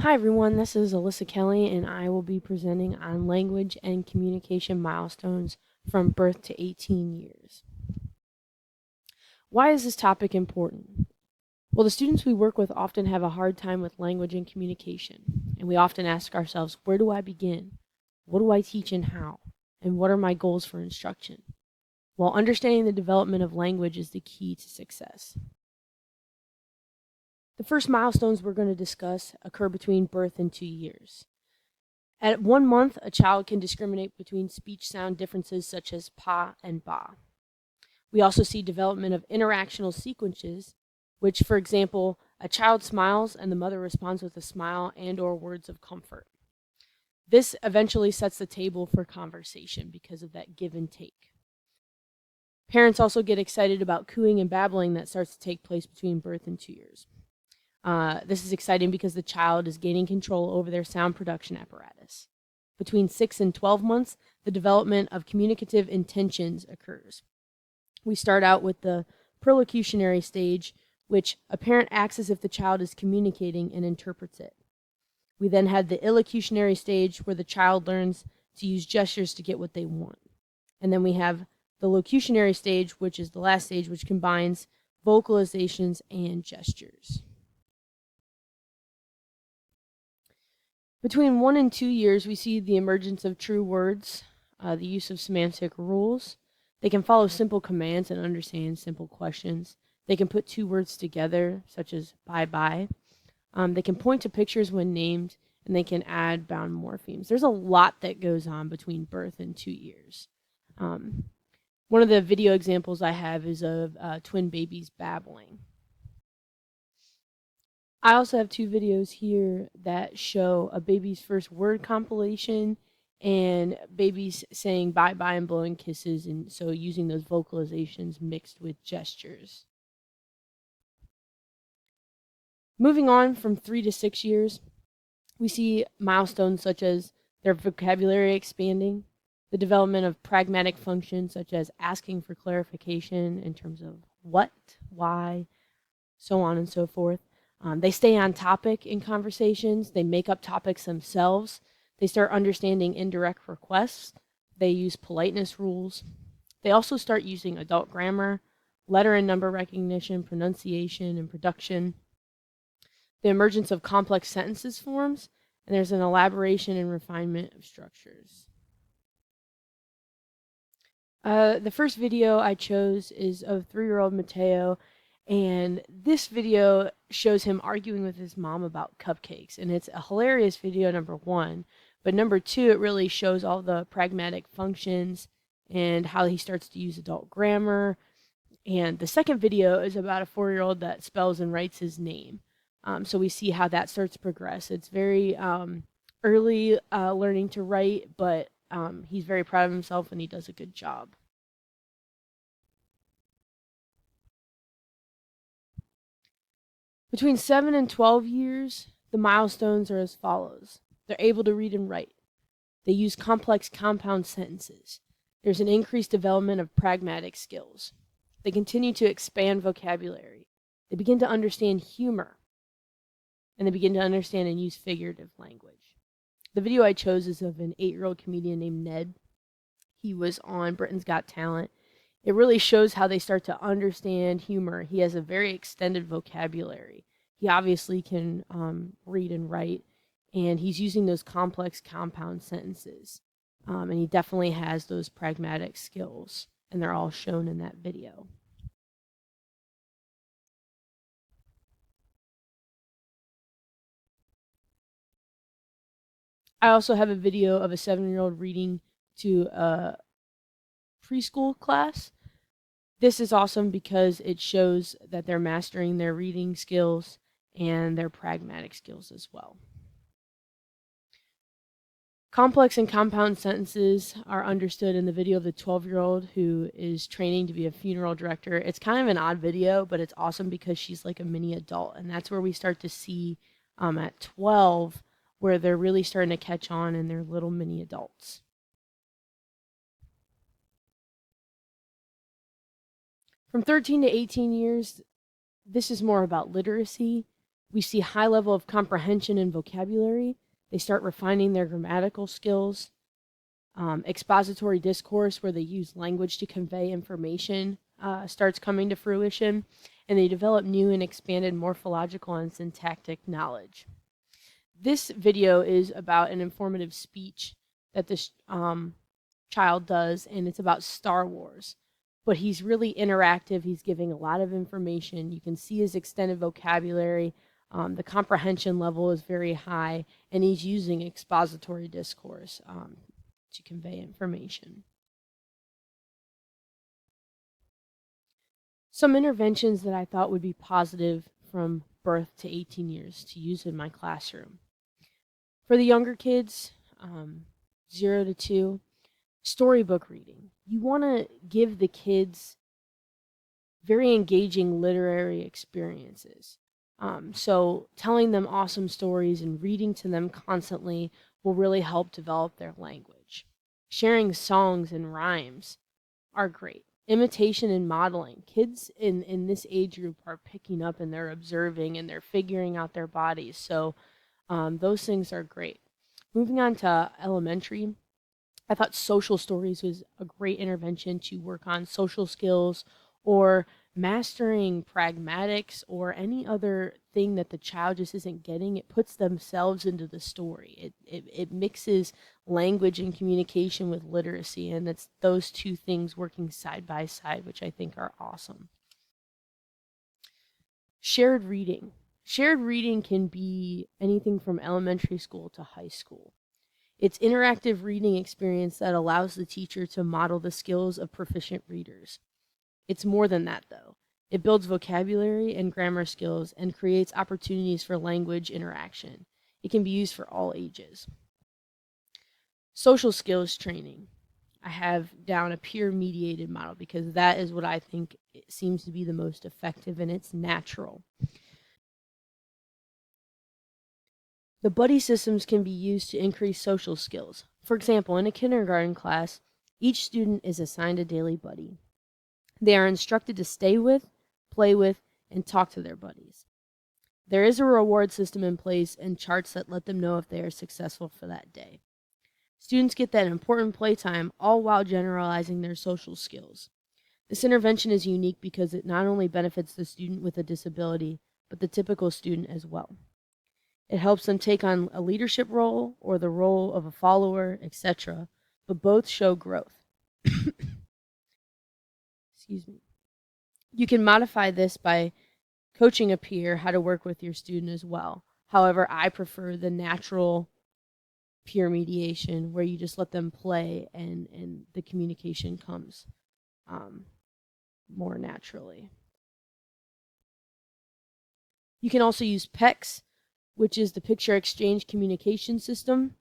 Hi everyone, this is Alyssa Kelly and I will be presenting on language and communication milestones from birth to 18 years. Why is this topic important? Well, the students we work with often have a hard time with language and communication, and we often ask ourselves, where do I begin? What do I teach and how? And what are my goals for instruction? Well, understanding the development of language is the key to success. The first milestones we're going to discuss occur between birth and 2 years. At 1 month, a child can discriminate between speech sound differences such as pa and ba. We also see development of interactional sequences, which, for example, a child smiles and the mother responds with a smile and or words of comfort. This eventually sets the table for conversation because of that give and take. Parents also get excited about cooing and babbling that starts to take place between birth and 2 years. This is exciting because the child is gaining control over their sound production apparatus. Between 6 and 12 months, the development of communicative intentions occurs. We start out with the perlocutionary stage, which a parent acts as if the child is communicating and interprets it. We then have the illocutionary stage, where the child learns to use gestures to get what they want. And then we have the locutionary stage, which is the last stage, which combines vocalizations and gestures. Between 1 and 2 years, we see the emergence of true words, the use of semantic rules. They can follow simple commands and understand simple questions. They can put two words together, such as bye-bye. They can point to pictures when named, and they can add bound morphemes. There's a lot that goes on between birth and 2 years. One of the video examples I have is of twin babies babbling. I also have two videos here that show a baby's first word compilation and babies saying bye-bye and blowing kisses, and so using those vocalizations mixed with gestures. Moving on from 3 to 6 years, we see milestones such as their vocabulary expanding, the development of pragmatic functions such as asking for clarification in terms of what, why, so on and so forth. They stay on topic in conversations. They make up topics themselves. They start understanding indirect requests. They use politeness rules. They also start using adult grammar, letter and number recognition, pronunciation, and production. The emergence of complex sentences forms, and there's an elaboration and refinement of structures. The first video I chose is of 3-year-old Mateo, and this video shows him arguing with his mom about cupcakes. And it's a hilarious video, number one. But number two, it really shows all the pragmatic functions and how he starts to use adult grammar. And the second video is about a 4-year-old that spells and writes his name. So we see how that starts to progress. It's very early learning to write, but he's very proud of himself and he does a good job. Between 7 and 12 years, the milestones are as follows. They're able to read and write. They use complex compound sentences. There's an increased development of pragmatic skills. They continue to expand vocabulary. They begin to understand humor. And they begin to understand and use figurative language. The video I chose is of an 8-year-old comedian named Ned. He was on Britain's Got Talent. It really shows how they start to understand humor. He has a very extended vocabulary. He obviously can read and write, and he's using those complex compound sentences. And he definitely has those pragmatic skills, and they're all shown in that video. I also have a video of a 7-year-old reading to a preschool class. This is awesome because it shows that they're mastering their reading skills and their pragmatic skills as well. Complex and compound sentences are understood in the video of the 12-year-old who is training to be a funeral director. It's kind of an odd video, but it's awesome because she's like a mini adult, and that's where we start to see at 12 where they're really starting to catch on and they're little mini adults. From 13 to 18 years, this is more about literacy. We see high level of comprehension and vocabulary. They start refining their grammatical skills. Expository discourse, where they use language to convey information, starts coming to fruition, and they develop new and expanded morphological and syntactic knowledge. This video is about an informative speech that this child does, and it's about Star Wars. But he's really interactive. He's giving a lot of information. You can see his extended vocabulary. The comprehension level is very high, and he's using expository discourse to convey information. Some interventions that I thought would be positive from birth to 18 years to use in my classroom. For the younger kids, 0 to 2, storybook reading. You want to give the kids very engaging literary experiences. So telling them awesome stories and reading to them constantly will really help develop their language. Sharing songs and rhymes are great. Imitation and modeling. Kids in this age group are picking up and they're observing and they're figuring out their bodies. So those things are great. Moving on to elementary, I thought social stories was a great intervention to work on social skills or mastering pragmatics or any other thing that the child just isn't getting. It puts themselves into the story. It mixes language and communication with literacy, and it's those two things working side by side, which I think are awesome. Shared reading. Shared reading can be anything from elementary school to high school. It's interactive reading experience that allows the teacher to model the skills of proficient readers. It's more than that, though. It builds vocabulary and grammar skills and creates opportunities for language interaction. It can be used for all ages. Social skills training. I have down a peer-mediated model because that is what I think it seems to be the most effective, and it's natural. The buddy systems can be used to increase social skills. For example, in a kindergarten class, each student is assigned a daily buddy. They are instructed to stay with, play with, and talk to their buddies. There is a reward system in place and charts that let them know if they are successful for that day. Students get that important playtime, all while generalizing their social skills. This intervention is unique because it not only benefits the student with a disability, but the typical student as well. It helps them take on a leadership role or the role of a follower, etc., but both show growth. Excuse me. You can modify this by coaching a peer how to work with your student as well. However, I prefer the natural peer mediation where you just let them play and the communication comes more naturally. You can also use PECS, which is the Picture Exchange Communication System.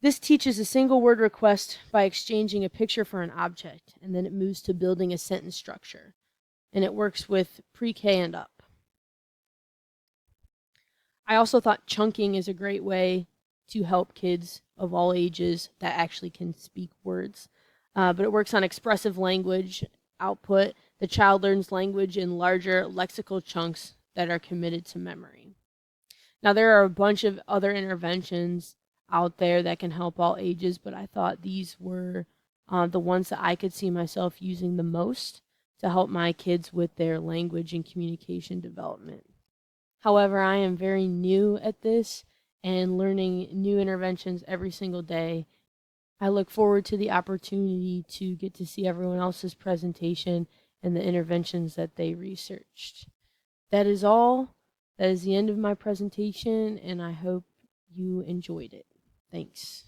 This teaches a single word request by exchanging a picture for an object, and then it moves to building a sentence structure. And it works with pre-K and up. I also thought chunking is a great way to help kids of all ages that actually can speak words. But it works on expressive language output. The child learns language in larger lexical chunks that are committed to memory. Now, there are a bunch of other interventions out there that can help all ages, but I thought these were the ones that I could see myself using the most to help my kids with their language and communication development. However, I am very new at this and learning new interventions every single day. I look forward to the opportunity to get to see everyone else's presentation and the interventions that they researched. That is all. That is the end of my presentation, and I hope you enjoyed it. Thanks.